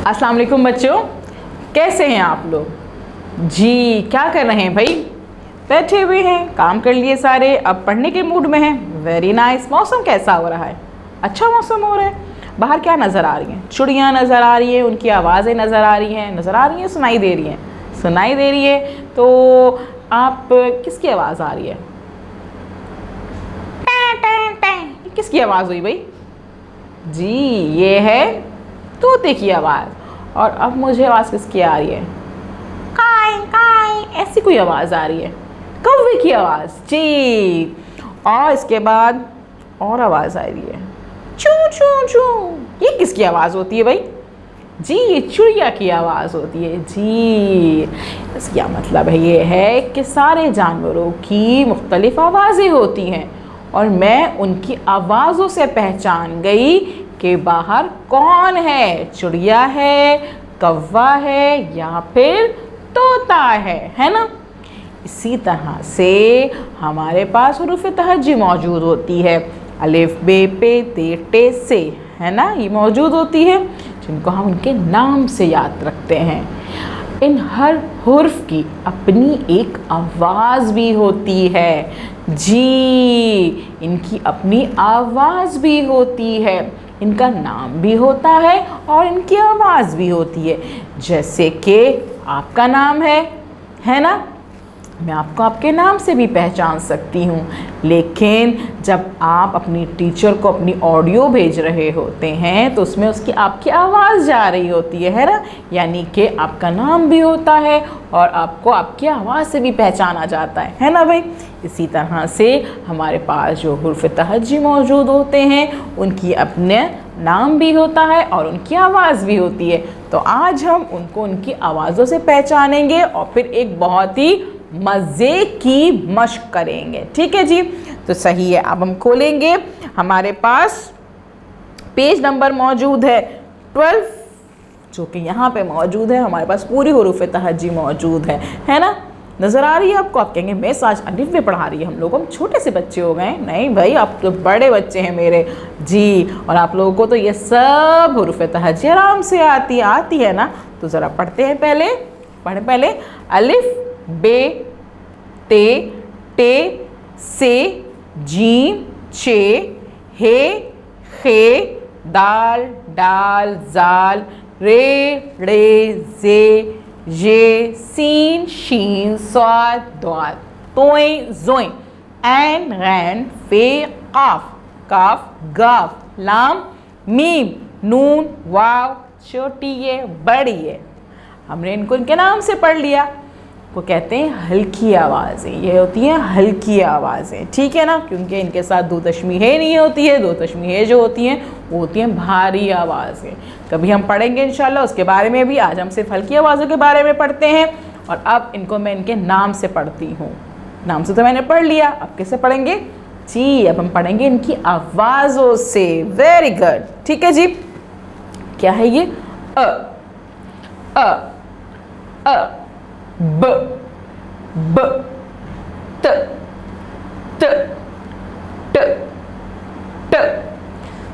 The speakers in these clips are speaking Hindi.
अस्सलाम वालेकुम बच्चों, कैसे हैं आप लोग? जी, क्या कर रहे हैं भाई? बैठे हुए हैं, काम कर लिए सारे, अब पढ़ने के मूड में हैं। Very nice. मौसम कैसा हो रहा है? अच्छा मौसम हो रहा है। बाहर क्या नज़र आ रही हैं? चिड़ियाँ नज़र आ रही हैं, उनकी आवाज़ें नज़र आ रही हैं, सुनाई दे रही हैं, सुनाई दे रही है। तो आप किसकी आवाज़ आ रही है? किसकी आवाज़ हुई भाई? जी, ये है तोते की आवाज़। और अब मुझे आवाज़ किसकी आ रही है? काय काय, ऐसी कोई आवाज़ आ रही है। कौवे की आवाज़ जी। और इसके बाद और आवाज़ आ रही है, चू चू चू। ये किसकी आवाज़ होती है भाई? जी, ये चिड़िया की आवाज़ होती है जी। इसका मतलब है ये है कि सारे जानवरों की मुख्तलिफ आवाज़ें होती हैं और मैं उनकी आवाज़ों से पहचान गई कि बाहर कौन है, चिड़िया है, कौवा है या फिर तोता है ना। इसी तरह से हमारे पास हुरूफ तहज्जी मौजूद होती है, अलिफ बे पे ते टे से, है ना, ये मौजूद होती है, जिनको हम उनके नाम से याद रखते हैं। इन हर हुर्फ की अपनी एक आवाज़ भी होती है जी, इनकी अपनी आवाज़ भी होती है, इनका नाम भी होता है और इनकी आवाज़ भी होती है। जैसे कि आपका नाम है ना, मैं आपको आपके नाम से भी पहचान सकती हूँ, लेकिन जब आप अपनी टीचर को अपनी ऑडियो भेज रहे होते हैं तो उसमें उसकी आपकी आवाज़ जा रही होती है ना, यानी कि आपका नाम भी होता है और आपको आपकी आवाज़ से भी पहचाना जाता है ना भाई। इसी तरह से हमारे पास जो हुर्फ तहज्जी मौजूद होते हैं उनकी अपने नाम भी होता है और उनकी आवाज़ भी होती है। तो आज हम उनको उनकी आवाज़ों से पहचानेंगे और फिर एक बहुत ही मज़े की मशक करेंगे। ठीक है जी, तो सही है। अब हम खोलेंगे, हमारे पास पेज नंबर मौजूद है 12, जो कि यहाँ पे मौजूद है। हमारे पास पूरी हुरूफ तहज्जी मौजूद है ना। नज़र आ रही है आपको? आप कहेंगे मिस आज अलिफ में पढ़ा रही है हम लोगों, हम छोटे से बच्चे हो गए। नहीं भाई, आप तो बड़े बच्चे हैं मेरे जी, और आप लोगों को तो ये सब हुरूफ तहज्जी आराम से आती है ना। तो ज़रा पढ़ते हैं, पहले अलिफ बे ते टे से जीम चे हे खे दाल डाल जाल रे रे जे ये सीन शीन स्वाद द्वाद तोय जोय ऐन गैन फे काफ काफ गाफ लाम मीम नून वाव छोटी है बड़ी है। हमने इनको इनके नाम से पढ़ लिया। वो कहते हैं हल्की आवाज़ें, ये होती हैं हल्की आवाज़ें, ठीक है ना, क्योंकि इनके साथ दो तशमीहें नहीं होती है। दो तशमीहें जो होती हैं वो होती हैं भारी आवाज़ें। कभी हम पढ़ेंगे इंशाल्लाह उसके बारे में भी। आज हम सिर्फ हल्की आवाज़ों के बारे में पढ़ते हैं और अब इनको मैं इनके नाम से पढ़ती हूँ। नाम से तो मैंने पढ़ लिया, अब कैसे पढ़ेंगे जी? अब हम पढ़ेंगे इनकी आवाज़ों से। वेरी गुड, ठीक है जी। क्या है ये? अ ब ब त त ट ट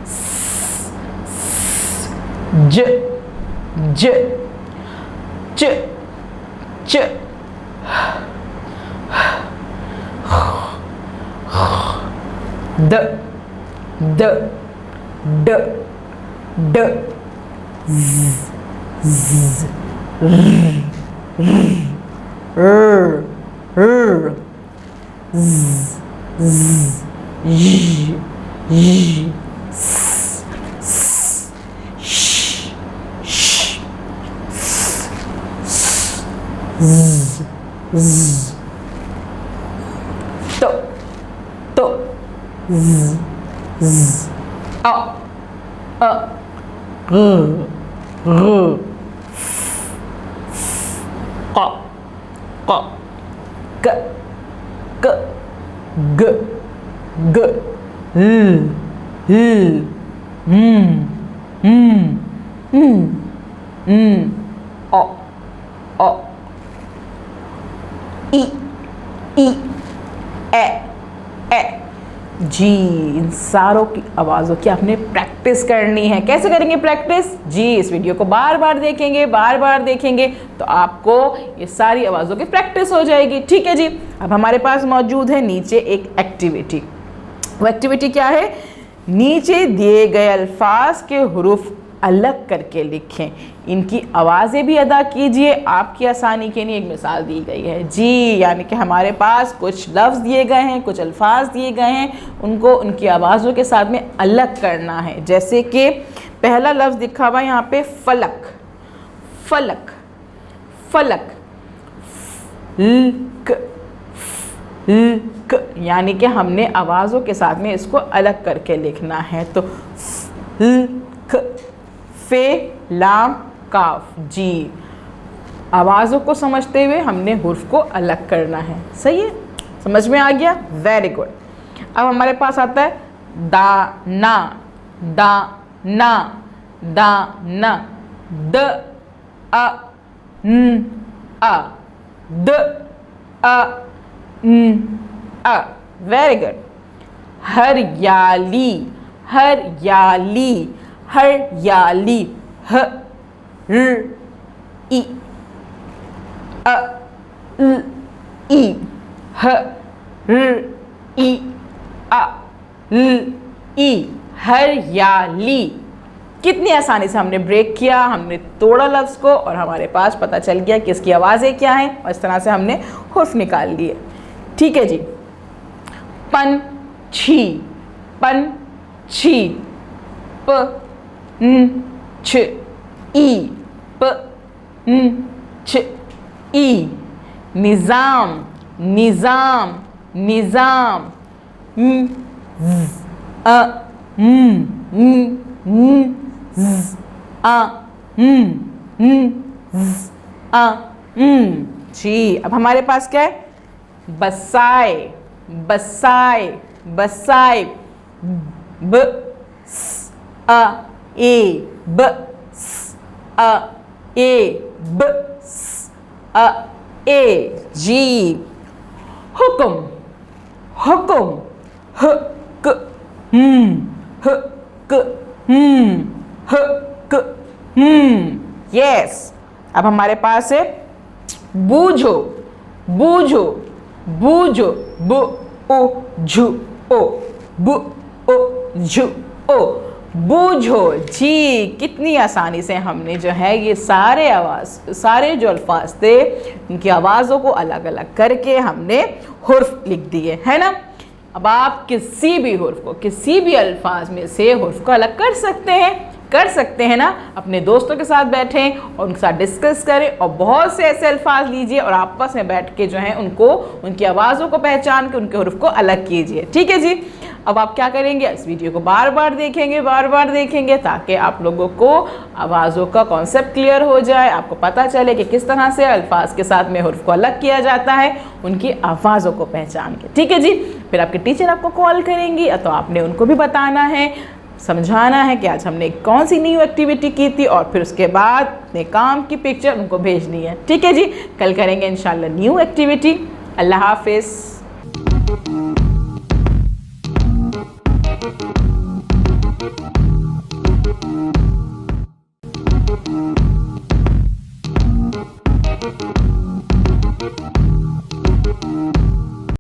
स ज ज च च द द ड ड ज ज जी, इन सारों की आवाज़ों की आपने प्रैक्टिस प्रैक्टिस करनी है। कैसे करेंगे प्रैक्टिस जी? इस वीडियो को बार बार देखेंगे, बार बार देखेंगे तो आपको ये सारी आवाज़ों की प्रैक्टिस हो जाएगी। ठीक है जी। अब हमारे पास मौजूद है नीचे एक एक्टिविटी। वो एक्टिविटी क्या है? नीचे दिए गए अल्फाज के हुरूफ अलग करके लिखें, इनकी आवाज़ें भी अदा कीजिए। आपकी आसानी के लिए एक मिसाल दी गई है जी, यानी कि हमारे पास कुछ लफ्ज़ दिए गए हैं, कुछ अल्फाज दिए गए हैं, उनको उनकी आवाज़ों के साथ में अलग करना है। जैसे कि पहला लफ्ज़ दिखा हुआ यहाँ पे फलक, फलक, फलक, क, यानी कि हमने आवाज़ों के साथ में इसको अलग करके लिखना है। तो क, फे, लाम, काफ जी। आवाज़ों को समझते हुए हमने हुर्फ को अलग करना है। सही है, समझ में आ गया? Very good. अब हमारे पास आता है दाना, दाना, दाना, द अ न अ, द अ न अ। Very good. हरियाली, हरियाली, हरियाली, ह र ई अ ल ई, ह र ई अ ल ई, हरियाली। कितनी आसानी से हमने ब्रेक किया, हमने तोड़ा लफ्ज़ को और हमारे पास पता चल गया कि इसकी आवाज़ें क्या हैं और इस तरह से हमने हुर्फ निकाल लिए। ठीक है जी। पंछी, पंछी, प न छ ई, प न छ ई। निज़ाम, निज़ाम, निज़ाम, ज़ अ न ज़ अ न ज़ अ जी। अब हमारे पास क्या है? बसाए, बसाए, बसाए, ब स अ ए, ब स अ ए, ब स अ ए जी। हुक्म, हुक्म, ह क ह क ह क यस। अब हमारे पास है बूझो, बूझो, बूझो, ब ओ झु ओ, ब ओ झु ओ, बूझो जी। कितनी आसानी से हमने जो है ये सारे जो अल्फाज थे उनकी आवाज़ों को अलग अलग करके हमने हुर्फ लिख दिए, है ना। अब आप किसी भी हुर्फ को, किसी भी अल्फाज में से हुर्फ को अलग कर सकते हैं ना। अपने दोस्तों के साथ बैठें और उनके साथ डिस्कस करें और बहुत से ऐसे अल्फाज लीजिए और आपस में बैठ के जो है उनको, उनकी आवाज़ों को पहचान के उनके हुर्फ को अलग कीजिए। ठीक है जी। अब आप क्या करेंगे? इस वीडियो को बार बार देखेंगे, बार बार देखेंगे ताकि आप लोगों को आवाज़ों का कॉन्सेप्ट क्लियर हो जाए, आपको पता चले कि किस तरह से अल्फाज के साथ में हुर्फ को अलग किया जाता है उनकी आवाज़ों को पहचान के। ठीक है जी। फिर आपके टीचर आपको कॉल करेंगी तो आपने उनको भी बताना है, समझाना है कि आज हमने कौन सी न्यू एक्टिविटी की थी और फिर उसके बाद अपने काम की पिक्चर उनको भेजनी है। ठीक है जी। कल करेंगे इंशाल्लाह न्यू एक्टिविटी। अल्लाह हाफिज़।